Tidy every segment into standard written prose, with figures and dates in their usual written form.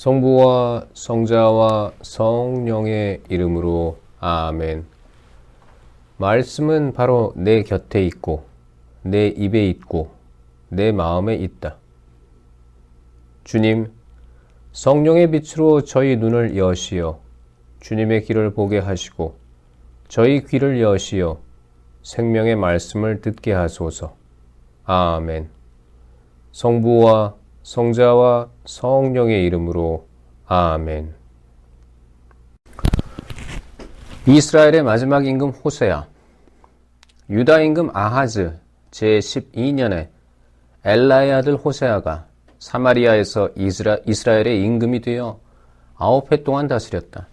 성부와 성자와 성령의 이름으로 아멘. 말씀은 바로 내 곁에 있고 내 입에 있고 내 마음에 있다. 주님, 성령의 빛으로 저희 눈을 여시어 주님의 길을 보게 하시고 저희 귀를 여시어 생명의 말씀을 듣게 하소서. 아멘. 성부와 성자와 성령의 이름으로 아멘. 이스라엘의 마지막 임금 호세아, 유다 임금 아하즈 제12년에 엘라의 아들 호세아가 사마리아에서 이스라엘의 임금이 되어 9해 동안 다스렸다.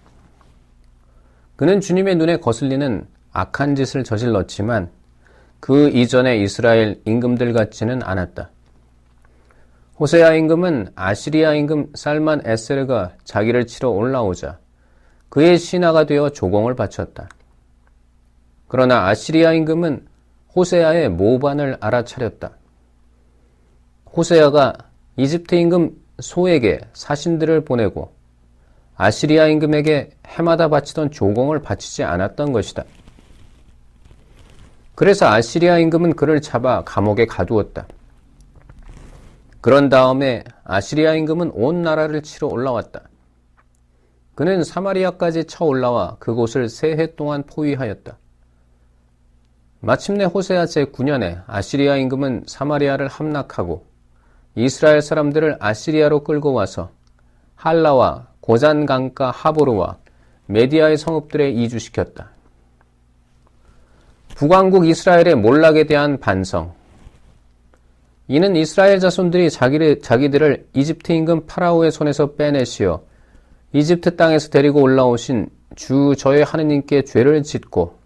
그는 주님의 눈에 거슬리는 악한 짓을 저질렀지만 그 이전의 이스라엘 임금들 같지는 않았다. 호세아 임금은 아시리아 임금 살만 에세르가 자기를 치러 올라오자 그의 신하가 되어 조공을 바쳤다. 그러나 아시리아 임금은 호세아의 모반을 알아차렸다. 호세아가 이집트 임금 소에게 사신들을 보내고 아시리아 임금에게 해마다 바치던 조공을 바치지 않았던 것이다. 그래서 아시리아 임금은 그를 잡아 감옥에 가두었다. 그런 다음에 아시리아 임금은 온 나라를 치러 올라왔다. 그는 사마리아까지 쳐 올라와 그곳을 3해 동안 포위하였다. 마침내 호세아 제9년에 아시리아 임금은 사마리아를 함락하고 이스라엘 사람들을 아시리아로 끌고 와서 할라와 고잔 강가 하보르와 메디아의 성읍들에 이주시켰다. 북왕국 이스라엘의 몰락에 대한 반성. 이는 이스라엘 자손들이 자기들을 이집트 임금 파라오의 손에서 빼내시어 이집트 땅에서 데리고 올라오신 주 저의 하느님께 죄를 짓고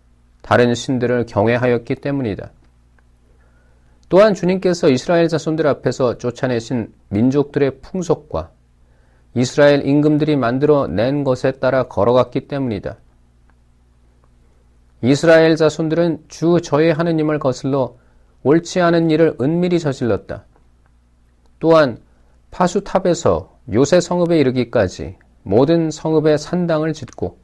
다른 신들을 경외하였기 때문이다. 또한 주님께서 이스라엘 자손들 앞에서 쫓아내신 민족들의 풍속과 이스라엘 임금들이 만들어 낸 것에 따라 걸어갔기 때문이다. 이스라엘 자손들은 주 저의 하느님을 거슬러 옳지 않은 일을 은밀히 저질렀다. 또한 파수탑에서 요새 성읍에 이르기까지 모든 성읍에 산당을 짓고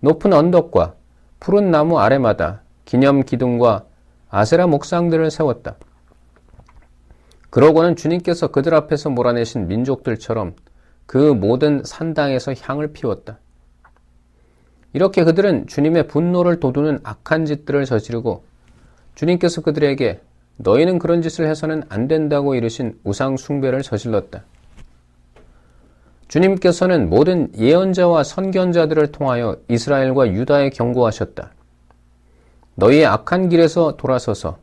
높은 언덕과 푸른 나무 아래마다 기념 기둥과 아세라 목상들을 세웠다. 그러고는 주님께서 그들 앞에서 몰아내신 민족들처럼 그 모든 산당에서 향을 피웠다. 이렇게 그들은 주님의 분노를 돋우는 악한 짓들을 저지르고 주님께서 그들에게 너희는 그런 짓을 해서는 안 된다고 이르신 우상 숭배를 저질렀다. 주님께서는 모든 예언자와 선견자들을 통하여 이스라엘과 유다에 경고하셨다. 너희의 악한 길에서 돌아서서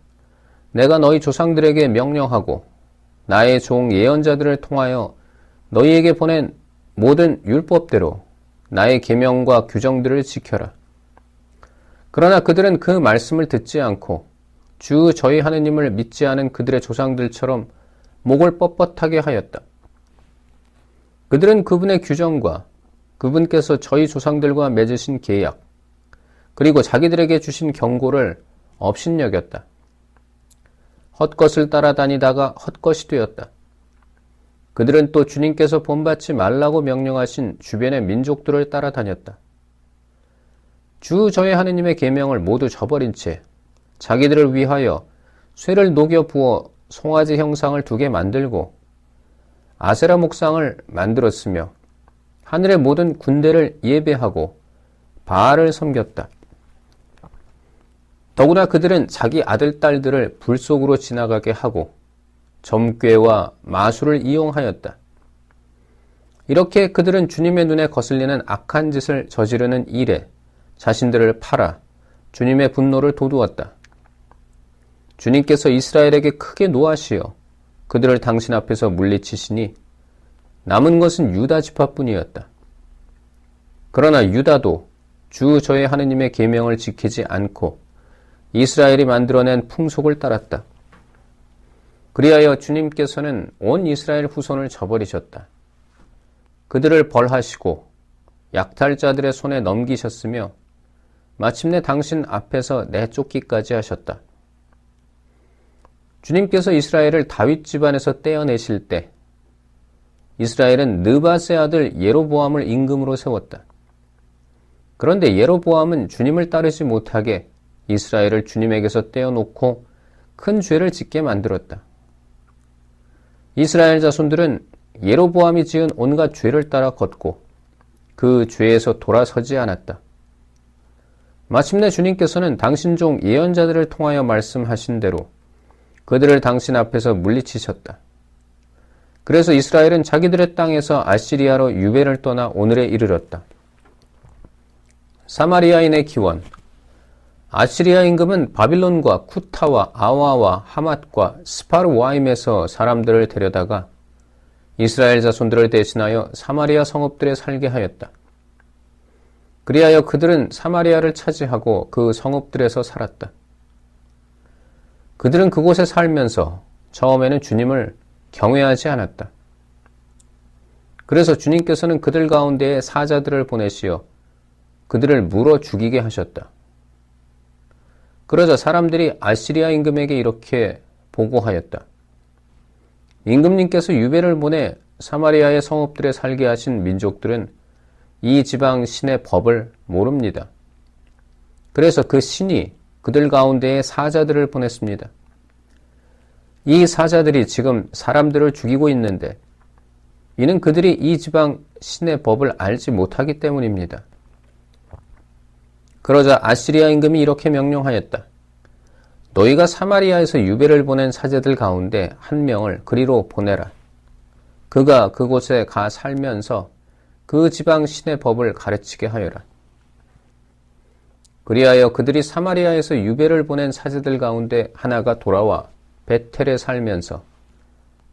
내가 너희 조상들에게 명령하고 나의 종 예언자들을 통하여 너희에게 보낸 모든 율법대로 나의 계명과 규정들을 지켜라. 그러나 그들은 그 말씀을 듣지 않고 주 저희 하느님을 믿지 않은 그들의 조상들처럼 목을 뻣뻣하게 하였다. 그들은 그분의 규정과 그분께서 저희 조상들과 맺으신 계약, 그리고 자기들에게 주신 경고를 업신여겼다. 헛것을 따라다니다가 헛것이 되었다. 그들은 또 주님께서 본받지 말라고 명령하신 주변의 민족들을 따라다녔다. 주 저희 하느님의 계명을 모두 저버린 채 자기들을 위하여 쇠를 녹여 부어 송아지 형상을 2개 만들고 아세라 목상을 만들었으며 하늘의 모든 군대를 예배하고 바알을 섬겼다. 더구나 그들은 자기 아들, 딸들을 불 속으로 지나가게 하고 점괘와 마술을 이용하였다. 이렇게 그들은 주님의 눈에 거슬리는 악한 짓을 저지르는 일에 자신들을 팔아 주님의 분노를 돋우었다. 주님께서 이스라엘에게 크게 노하시어 그들을 당신 앞에서 물리치시니 남은 것은 유다 지파뿐이었다. 그러나 유다도 주 저의 하느님의 계명을 지키지 않고 이스라엘이 만들어낸 풍속을 따랐다. 그리하여 주님께서는 온 이스라엘 후손을 저버리셨다. 그들을 벌하시고 약탈자들의 손에 넘기셨으며 마침내 당신 앞에서 내쫓기까지 하셨다. 주님께서 이스라엘을 다윗 집안에서 떼어내실 때 이스라엘은 느밧의 아들 예로보암을 임금으로 세웠다. 그런데 예로보암은 주님을 따르지 못하게 이스라엘을 주님에게서 떼어놓고 큰 죄를 짓게 만들었다. 이스라엘 자손들은 예로보암이 지은 온갖 죄를 따라 걷고 그 죄에서 돌아서지 않았다. 마침내 주님께서는 당신 종 예언자들을 통하여 말씀하신 대로 그들을 당신 앞에서 물리치셨다. 그래서 이스라엘은 자기들의 땅에서 아시리아로 유배를 떠나 오늘에 이르렀다. 사마리아인의 기원. 아시리아 임금은 바빌론과 쿠타와 아와와 하맛과 스파르와임에서 사람들을 데려다가 이스라엘 자손들을 대신하여 사마리아 성읍들에 살게 하였다. 그리하여 그들은 사마리아를 차지하고 그 성읍들에서 살았다. 그들은 그곳에 살면서 처음에는 주님을 경외하지 않았다. 그래서 주님께서는 그들 가운데에 사자들을 보내시어 그들을 물어 죽이게 하셨다. 그러자 사람들이 아시리아 임금에게 이렇게 보고하였다. 임금님께서 유배를 보내 사마리아의 성읍들에 살게 하신 민족들은 이 지방 신의 법을 모릅니다. 그래서 그 신이 그들 가운데에 사자들을 보냈습니다. 이 사자들이 지금 사람들을 죽이고 있는데 이는 그들이 이 지방 신의 법을 알지 못하기 때문입니다. 그러자 아시리아 임금이 이렇게 명령하였다. 너희가 사마리아에서 유배를 보낸 사제들 가운데 한 명을 그리로 보내라. 그가 그곳에 가 살면서 그 지방 신의 법을 가르치게 하여라. 그리하여 그들이 사마리아에서 유배를 보낸 사제들 가운데 하나가 돌아와 베텔에 살면서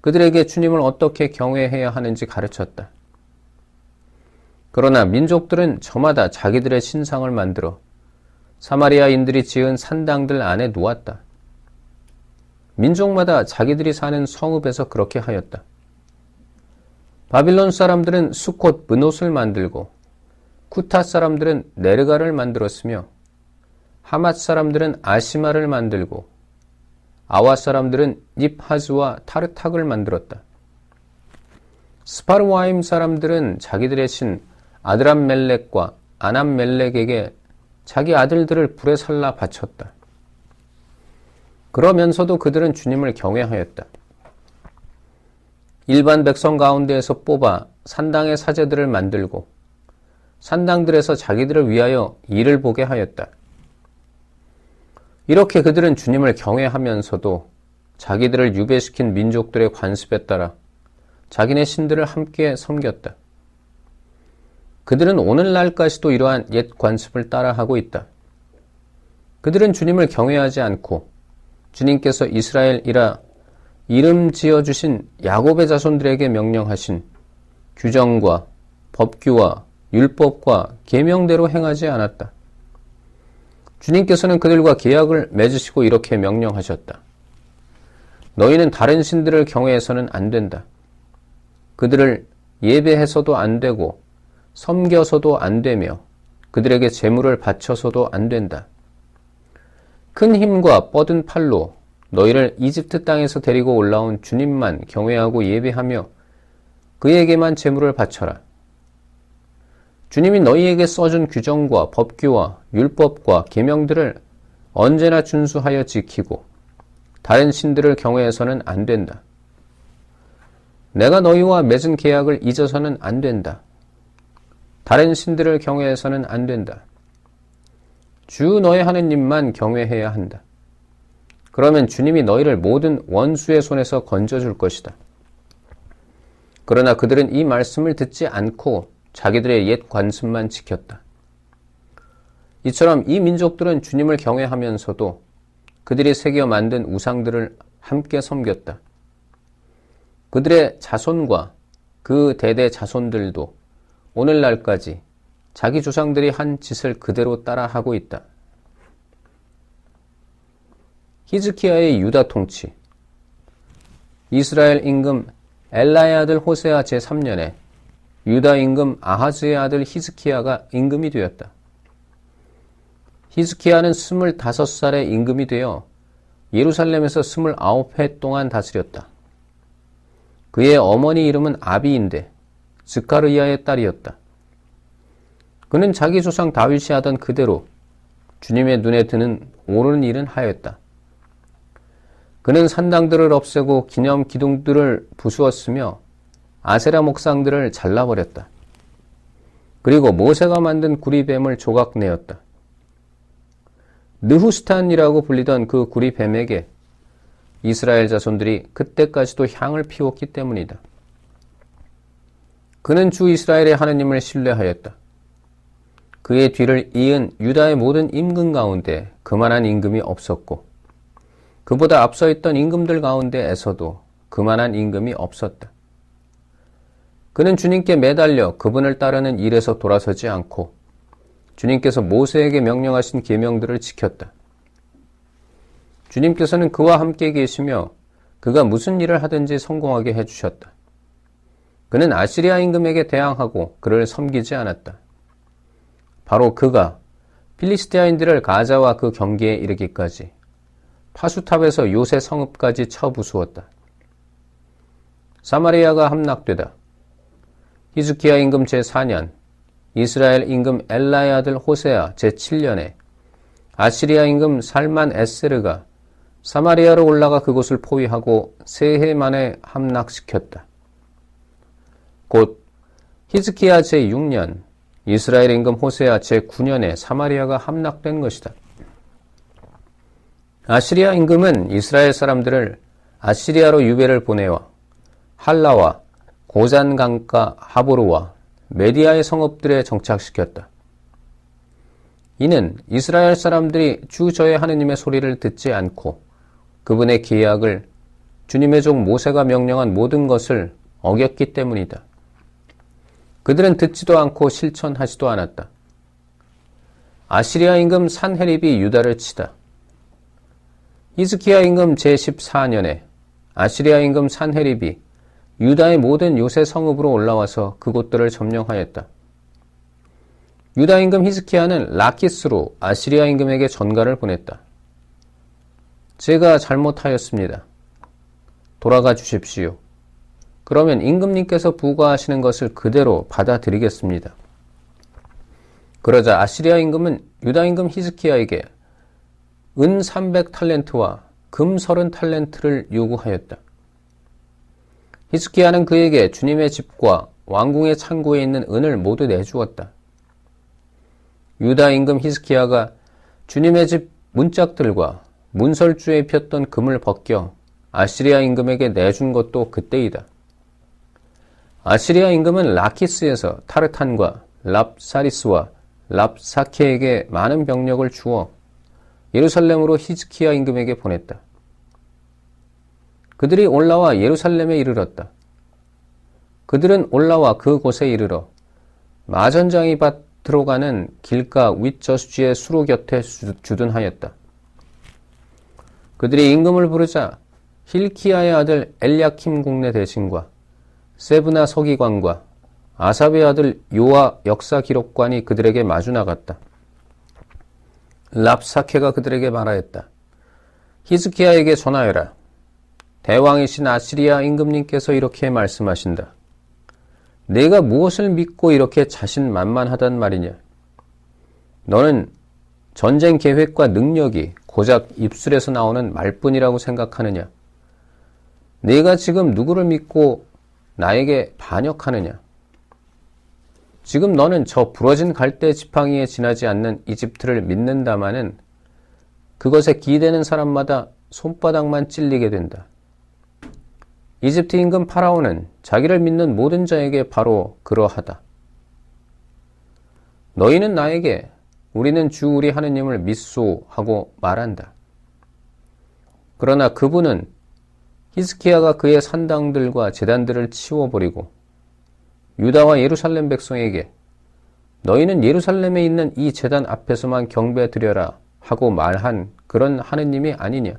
그들에게 주님을 어떻게 경외해야 하는지 가르쳤다. 그러나 민족들은 저마다 자기들의 신상을 만들어 사마리아인들이 지은 산당들 안에 놓았다. 민족마다 자기들이 사는 성읍에서 그렇게 하였다. 바빌론 사람들은 수콧 브노스를 만들고 쿠타 사람들은 네르가를 만들었으며 하맛 사람들은 아시마를 만들고 아와 사람들은 닙하즈와 타르탁을 만들었다. 스파르와임 사람들은 자기들의 신 아드람멜렉과 아남멜렉에게 자기 아들들을 불에 살라 바쳤다. 그러면서도 그들은 주님을 경외하였다. 일반 백성 가운데에서 뽑아 산당의 사제들을 만들고 산당들에서 자기들을 위하여 일을 보게 하였다. 이렇게 그들은 주님을 경외하면서도 자기들을 유배시킨 민족들의 관습에 따라 자기네 신들을 함께 섬겼다. 그들은 오늘날까지도 이러한 옛 관습을 따라하고 있다. 그들은 주님을 경외하지 않고 주님께서 이스라엘이라 이름 지어주신 야곱의 자손들에게 명령하신 규정과 법규와 율법과 계명대로 행하지 않았다. 주님께서는 그들과 계약을 맺으시고 이렇게 명령하셨다. 너희는 다른 신들을 경외해서는 안 된다. 그들을 예배해서도 안 되고 섬겨서도 안 되며 그들에게 제물을 바쳐서도 안 된다. 큰 힘과 뻗은 팔로 너희를 이집트 땅에서 데리고 올라온 주님만 경외하고 예배하며 그에게만 제물을 바쳐라. 주님이 너희에게 써준 규정과 법규와 율법과 계명들을 언제나 준수하여 지키고 다른 신들을 경외해서는 안 된다. 내가 너희와 맺은 계약을 잊어서는 안 된다. 다른 신들을 경외해서는 안 된다. 주 너의 하느님만 경외해야 한다. 그러면 주님이 너희를 모든 원수의 손에서 건져줄 것이다. 그러나 그들은 이 말씀을 듣지 않고 자기들의 옛 관습만 지켰다. 이처럼 이 민족들은 주님을 경외하면서도 그들이 새겨 만든 우상들을 함께 섬겼다. 그들의 자손과 그 대대 자손들도 오늘날까지 자기 조상들이 한 짓을 그대로 따라하고 있다. 히즈키야의 유다 통치. 이스라엘 임금 엘라의 아들 호세아 제3년에 유다 임금 아하즈의 아들 히즈키야가 임금이 되었다. 히즈키야는 25살의 임금이 되어 예루살렘에서 29해 동안 다스렸다. 그의 어머니 이름은 아비인데 스가르야의 딸이었다. 그는 자기 조상 다윗이 하던 그대로 주님의 눈에 드는 옳은 일은 하였다. 그는 산당들을 없애고 기념 기둥들을 부수었으며 아세라 목상들을 잘라버렸다. 그리고 모세가 만든 구리뱀을 조각내었다. 느후스탄이라고 불리던 그 구리뱀에게 이스라엘 자손들이 그때까지도 향을 피웠기 때문이다. 그는 주 이스라엘의 하느님을 신뢰하였다. 그의 뒤를 이은 유다의 모든 임금 가운데 그만한 임금이 없었고 그보다 앞서 있던 임금들 가운데에서도 그만한 임금이 없었다. 그는 주님께 매달려 그분을 따르는 일에서 돌아서지 않고 주님께서 모세에게 명령하신 계명들을 지켰다. 주님께서는 그와 함께 계시며 그가 무슨 일을 하든지 성공하게 해주셨다. 그는 아시리아 임금에게 대항하고 그를 섬기지 않았다. 바로 그가 필리스티아인들을 가자와 그 경계에 이르기까지 파수탑에서 요새 성읍까지 쳐 부수었다. 사마리아가 함락되다. 히즈키야 임금 제4년, 이스라엘 임금 엘라의 아들 호세아 제7년에 아시리아 임금 살만 에세르가 사마리아로 올라가 그곳을 포위하고 세 해 만에 함락시켰다. 곧 히즈키야 제6년, 이스라엘 임금 호세아 제9년에 사마리아가 함락된 것이다. 아시리아 임금은 이스라엘 사람들을 아시리아로 유배를 보내와 할라와 고잔 강가 하보르와 메디아의 성읍들에 정착시켰다. 이는 이스라엘 사람들이 주 저의 하느님의 소리를 듣지 않고 그분의 계약을 주님의 종 모세가 명령한 모든 것을 어겼기 때문이다. 그들은 듣지도 않고 실천하지도 않았다. 아시리아 임금 산헤립이 유다를 치다. 히즈키야 임금 제14년에 아시리아 임금 산헤립이 유다의 모든 요새 성읍으로 올라와서 그곳들을 점령하였다. 유다 임금 히즈키야는 라키스로 아시리아 임금에게 전가를 보냈다. 제가 잘못하였습니다. 돌아가 주십시오. 그러면 임금님께서 부과하시는 것을 그대로 받아들이겠습니다. 그러자 아시리아 임금은 유다 임금 히즈키야에게 은 300탈렌트와 금 30탈렌트를 요구하였다. 히스기야는 그에게 주님의 집과 왕궁의 창고에 있는 은을 모두 내주었다. 유다 임금 히스기야가 주님의 집 문짝들과 문설주에 폈던 금을 벗겨 아시리아 임금에게 내준 것도 그때이다. 아시리아 임금은 라키스에서 타르탄과 랍사리스와 랍사케에게 많은 병력을 주어 예루살렘으로 히즈키야 임금에게 보냈다. 그들이 올라와 예루살렘에 이르렀다. 그들은 올라와 그곳에 이르러 마전장이 밭으로 가는 길가 윗저수지의 수로 곁에 주둔하였다. 그들이 임금을 부르자 힐키야의 아들 엘야킴 국내 대신과 세브나 서기관과 아삽의 아들 요아 역사 기록관이 그들에게 마주 나갔다. 랍사케가 그들에게 말하였다. 히즈키야에게 전하여라. 대왕이신 아시리아 임금님께서 이렇게 말씀하신다. 내가 무엇을 믿고 이렇게 자신만만하단 말이냐. 너는 전쟁 계획과 능력이 고작 입술에서 나오는 말뿐이라고 생각하느냐. 내가 지금 누구를 믿고 나에게 반역하느냐. 지금 너는 저 부러진 갈대 지팡이에 지나지 않는 이집트를 믿는다마는 그것에 기대는 사람마다 손바닥만 찔리게 된다. 이집트 임금 파라오는 자기를 믿는 모든 자에게 바로 그러하다. 너희는 나에게 우리는 주 우리 하느님을 믿소 하고 말한다. 그러나 그분은 히스키야가 그의 산당들과 제단들을 치워버리고 유다와 예루살렘 백성에게 너희는 예루살렘에 있는 이 제단 앞에서만 경배드려라 하고 말한 그런 하느님이 아니냐.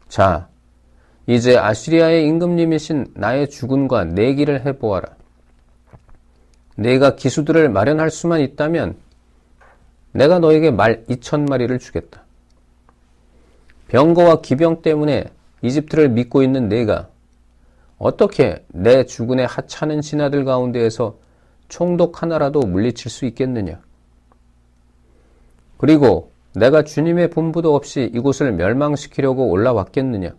자, 이제 아시리아의 임금님이신 나의 주군과 내기를 해보아라. 내가 기수들을 마련할 수만 있다면 내가 너에게 말 2,000마리를 주겠다. 병거와 기병 때문에 이집트를 믿고 있는 내가 어떻게 내 주군의 하찮은 신하들 가운데에서 총독 하나라도 물리칠 수 있겠느냐? 그리고 내가 주님의 분부도 없이 이곳을 멸망시키려고 올라왔겠느냐?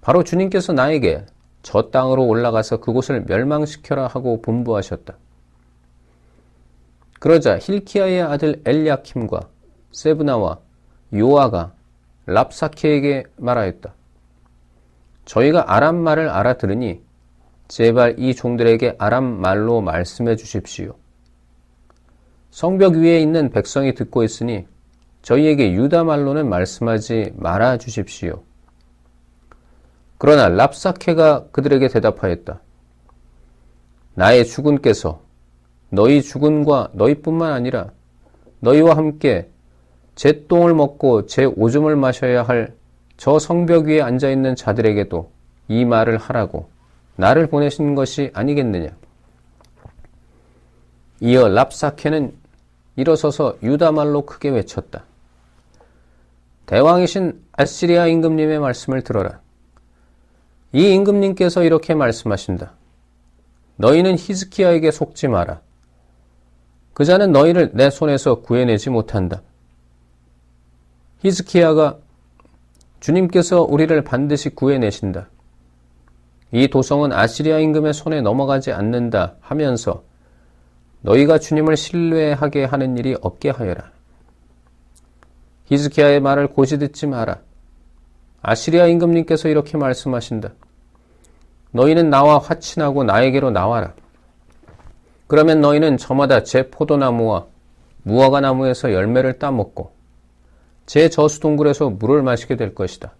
바로 주님께서 나에게 저 땅으로 올라가서 그곳을 멸망시켜라 하고 분부하셨다. 그러자 hilkiah의 아들 엘야킴과 세브나와 요아가 랍사케에게 말하였다. 저희가 아람 말을 알아들으니 제발 이 종들에게 아람 말로 말씀해 주십시오. 성벽 위에 있는 백성이 듣고 있으니 저희에게 유다 말로는 말씀하지 말아 주십시오. 그러나 랍사케가 그들에게 대답하였다. 나의 주군께서 너희 주군과 너희뿐만 아니라 너희와 함께 제 똥을 먹고 제 오줌을 마셔야 할 저 성벽 위에 앉아있는 자들에게도 이 말을 하라고 나를 보내신 것이 아니겠느냐. 이어 랍사케는 일어서서 유다 말로 크게 외쳤다. 대왕이신 아시리아 임금님의 말씀을 들어라. 이 임금님께서 이렇게 말씀하신다. 너희는 히즈키야에게 속지 마라. 그 자는 너희를 내 손에서 구해내지 못한다. 히즈키야가 주님께서 우리를 반드시 구해내신다. 이 도성은 아시리아 임금의 손에 넘어가지 않는다 하면서 너희가 주님을 신뢰하게 하는 일이 없게 하여라. 히즈키야의 말을 고지 듣지 마라. 아시리아 임금님께서 이렇게 말씀하신다. 너희는 나와 화친하고 나에게로 나와라. 그러면 너희는 저마다 제 포도나무와 무화과 나무에서 열매를 따먹고 제 저수동굴에서 물을 마시게 될 것이다.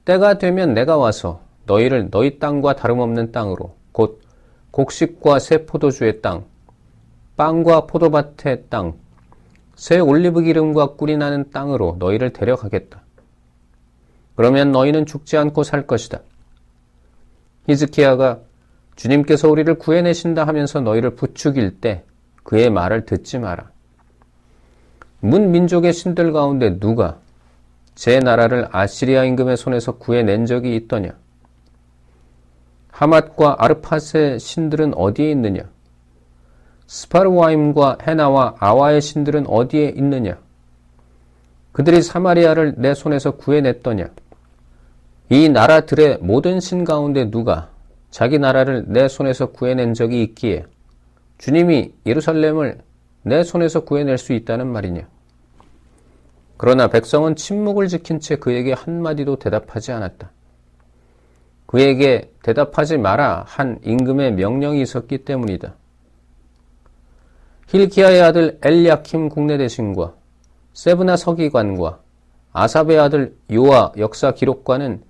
때가 되면 내가 와서 너희를 너희 땅과 다름없는 땅으로 곧 곡식과 새 포도주의 땅, 빵과 포도밭의 땅, 새 올리브 기름과 꿀이 나는 땅으로 너희를 데려가겠다. 그러면 너희는 죽지 않고 살 것이다. 히즈키야가 주님께서 우리를 구해내신다 하면서 너희를 부추길 때 그의 말을 듣지 마라. 문 민족의 신들 가운데 누가 제 나라를 아시리아 임금의 손에서 구해낸 적이 있더냐? 하맛과 아르팟의 신들은 어디에 있느냐? 스파르와임과 헤나와 아와의 신들은 어디에 있느냐? 그들이 사마리아를 내 손에서 구해냈더냐? 이 나라들의 모든 신 가운데 누가 자기 나라를 내 손에서 구해낸 적이 있기에 주님이 예루살렘을 내 손에서 구해낼 수 있다는 말이냐? 그러나 백성은 침묵을 지킨 채 그에게 한마디도 대답하지 않았다. 그에게 대답하지 마라 한 임금의 명령이 있었기 때문이다. hilkiah의 아들 엘야킴 국내대신과 세브나 서기관과 아삽의 아들 요아 역사 기록관은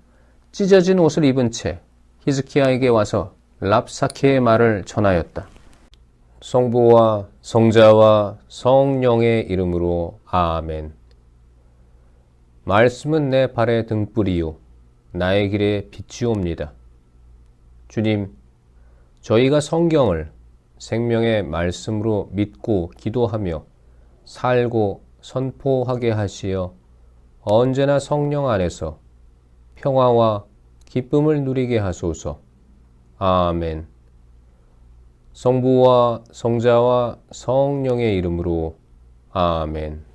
찢어진 옷을 입은 채 히즈키야에게 와서 랍사케의 말을 전하였다. 성부와 성자와 성령의 이름으로 아멘. 말씀은 내 발의 등불이요 나의 길에 빛이옵니다. 주님, 저희가 성경을 생명의 말씀으로 믿고 기도하며 살고 선포하게 하시어 언제나 성령 안에서 평화와 기쁨을 누리게 하소서. 아멘. 성부와 성자와 성령의 이름으로 아멘.